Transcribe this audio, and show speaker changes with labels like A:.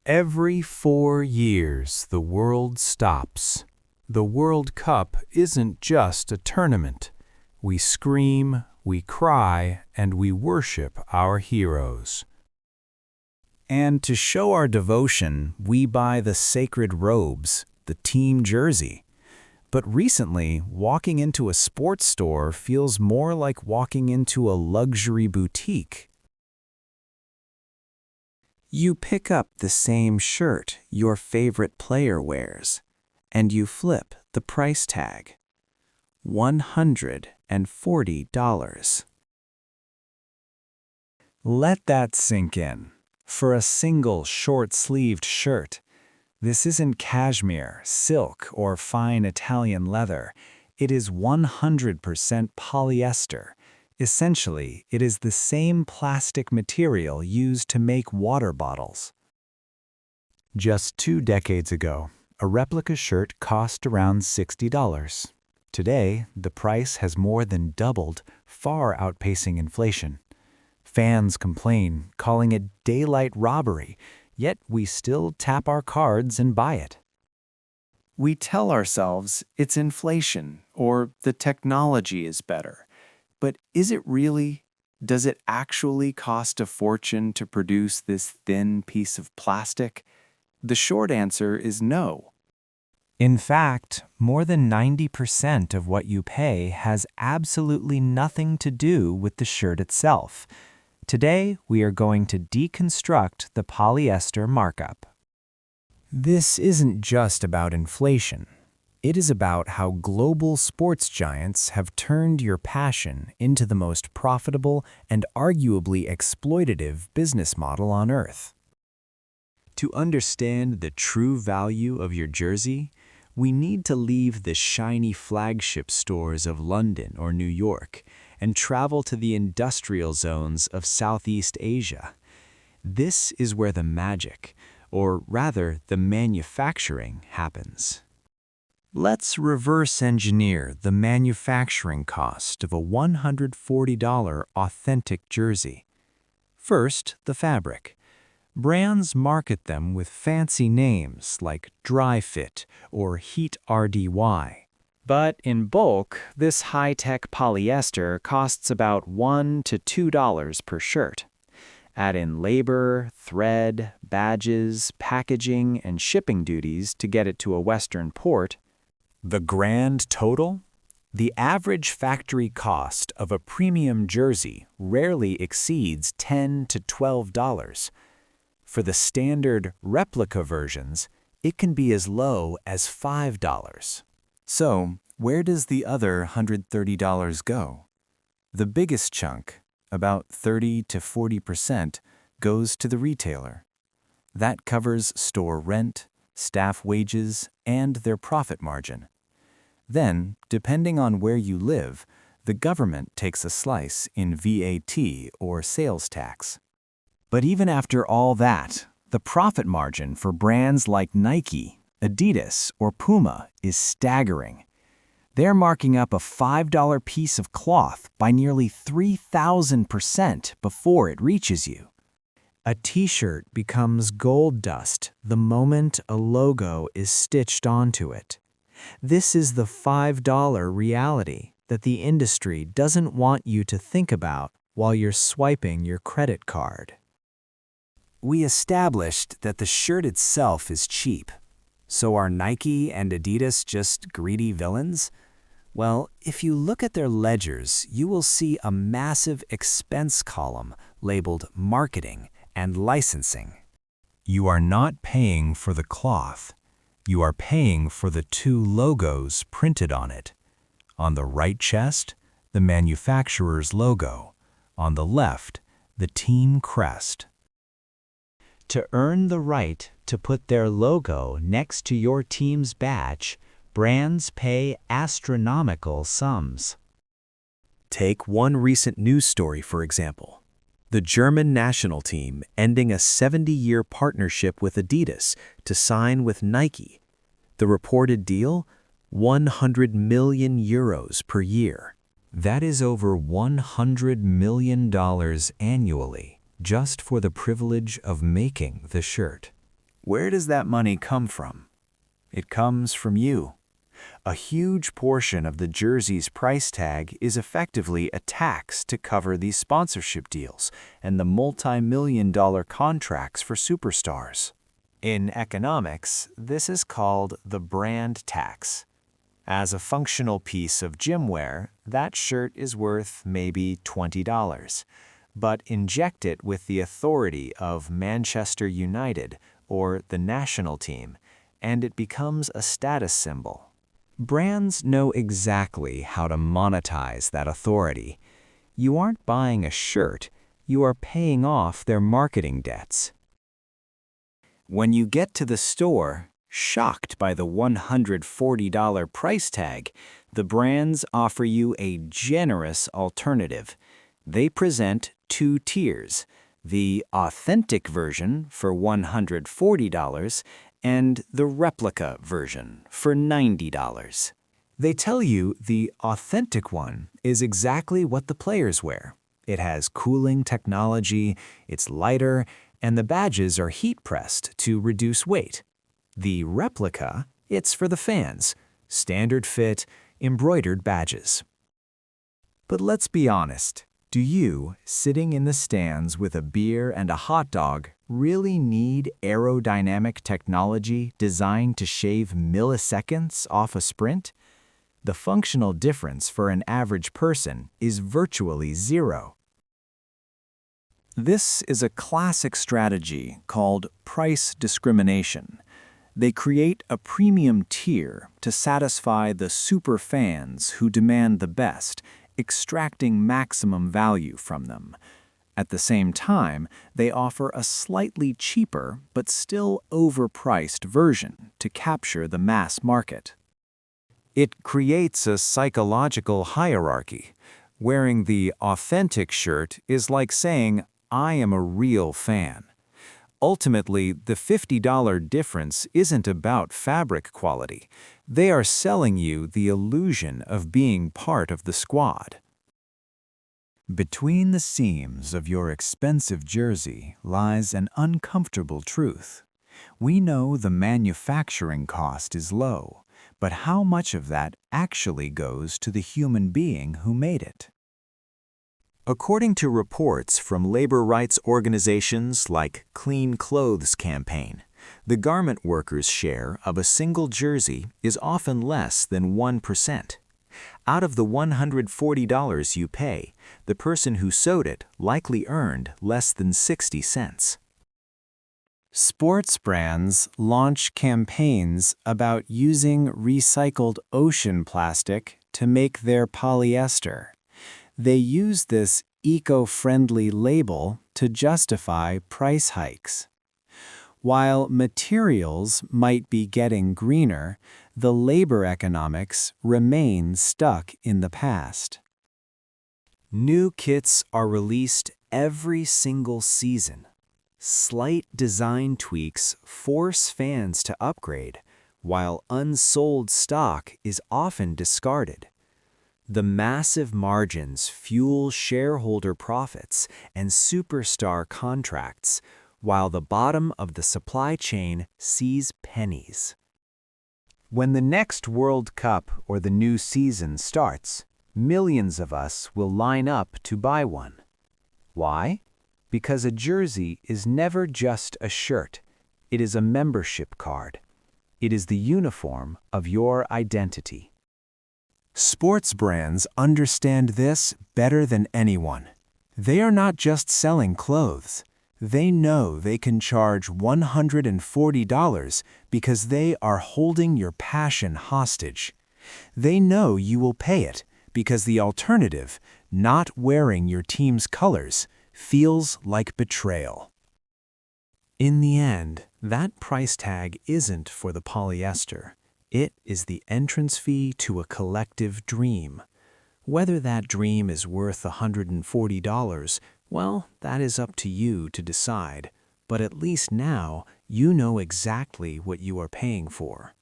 A: Every 4 years, the world stops. The World Cup isn't just a tournament. We scream, we cry, and we worship our heroes.
B: And to show our devotion, we buy the sacred robes, the team jersey. But recently, walking into a sports store feels more like walking into a luxury boutique. You pick up the same shirt your favorite player wears, and you flip the price tag. $140. Let that sink in. For a single short-sleeved shirt, this isn't cashmere, silk, or fine Italian leather. It is 100% polyester. Essentially, it is the same plastic material used to make water bottles.
A: Just 2 decades ago, a replica shirt cost around $60. Today, the price has more than doubled, far outpacing inflation. Fans complain, calling it daylight robbery, yet we still tap our cards and buy it.
B: We tell ourselves it's inflation or the technology is better. But is it really? Does it actually cost a fortune to produce this thin piece of plastic? The short answer is no.
A: In fact, more than 90% of what you pay has absolutely nothing to do with the shirt itself. Today, we are going to deconstruct the polyester markup. This isn't just about inflation. It is about how global sports giants have turned your passion into the most profitable and arguably exploitative business model on Earth. To understand the true value of your jersey, we need to leave the shiny flagship stores of London or New York and travel to the industrial zones of Southeast Asia. This is where the magic, or rather the manufacturing, happens. Let's reverse engineer the manufacturing cost of a $140 authentic jersey. First, the fabric. Brands market them with fancy names like Dri-FIT or Heat RDY. But in bulk, this high-tech polyester costs about $1 to $2 per shirt. Add in labor, thread, badges, packaging, and shipping duties to get it to a Western port. The grand total? The average factory cost of a premium jersey rarely exceeds $10 to $12. For the standard replica versions, it can be as low as $5. So, where does the other $130 go? The biggest chunk, about 30 to 40%, goes to the retailer. That covers store rent, staff wages, and their profit margin. Then, depending on where you live, the government takes a slice in VAT or sales tax. But even after all that, the profit margin for brands like Nike, Adidas, or Puma is staggering. They're marking up a $5 piece of cloth by nearly 3,000% before it reaches you. A t-shirt becomes gold dust the moment a logo is stitched onto it. This is the $5 reality that the industry doesn't want you to think about while you're swiping your credit card. We established that the shirt itself is cheap. So are Nike and Adidas just greedy villains? Well, if you look at their ledgers, you will see a massive expense column labeled marketing and licensing. You are not paying for the cloth. You are paying for the 2 logos printed on it. On the right chest, the manufacturer's logo. On the left, the team crest. To earn the right to put their logo next to your team's badge, brands pay astronomical sums. Take one recent news story, for example. The German national team ending a 70-year partnership with Adidas to sign with Nike. The reported deal? 100 million euros per year. That is over $100 million annually, just for the privilege of making the shirt. Where does that money come from? It comes from you. A huge portion of the jersey's price tag is effectively a tax to cover these sponsorship deals and the multi-million-dollar contracts for superstars. In economics, this is called the brand tax. As a functional piece of gym wear, that shirt is worth maybe $20. But inject it with the authority of Manchester United or the national team, and it becomes a status symbol. Brands know exactly how to monetize that authority. You aren't buying a shirt, you are paying off their marketing debts. When you get to the store, shocked by the $140 price tag, the brands offer you a generous alternative. They present two tiers, the authentic version for $140 and the replica version for $90. They tell you the authentic one is exactly what the players wear. It has cooling technology, it's lighter, and the badges are heat-pressed to reduce weight. The replica, it's for the fans, standard fit, embroidered badges. But let's be honest. Do you, sitting in the stands with a beer and a hot dog, really need aerodynamic technology designed to shave milliseconds off a sprint? The functional difference for an average person is virtually zero. This is a classic strategy called price discrimination. They create a premium tier to satisfy the super fans who demand the best, extracting maximum value from them. At the same time, they offer a slightly cheaper but still overpriced version to capture the mass market. It creates a psychological hierarchy. Wearing the authentic shirt is like saying, "I am a real fan." Ultimately, the $50 difference isn't about fabric quality. They are selling you the illusion of being part of the squad. Between the seams of your expensive jersey lies an uncomfortable truth. We know the manufacturing cost is low, but how much of that actually goes to the human being who made it? According to reports from labor rights organizations like Clean Clothes Campaign, the garment workers' share of a single jersey is often less than 1%. Out of the $140 you pay, the person who sewed it likely earned less than 60 cents. Sports brands launch campaigns about using recycled ocean plastic to make their polyester. They use this eco-friendly label to justify price hikes. While materials might be getting greener, the labor economics remain stuck in the past. New kits are released every single season. Slight design tweaks force fans to upgrade, while unsold stock is often discarded. The massive margins fuel shareholder profits and superstar contracts, while the bottom of the supply chain sees pennies. When the next World Cup or the new season starts, millions of us will line up to buy one. Why? Because a jersey is never just a shirt. It is a membership card. It is the uniform of your identity. Sports brands understand this better than anyone. They are not just selling clothes. They know they can charge $140 because they are holding your passion hostage. They know you will pay it because the alternative, not wearing your team's colors, feels like betrayal. In the end, that price tag isn't for the polyester. It is the entrance fee to a collective dream. Whether that dream is worth $140, well, that is up to you to decide. But at least now, you know exactly what you are paying for.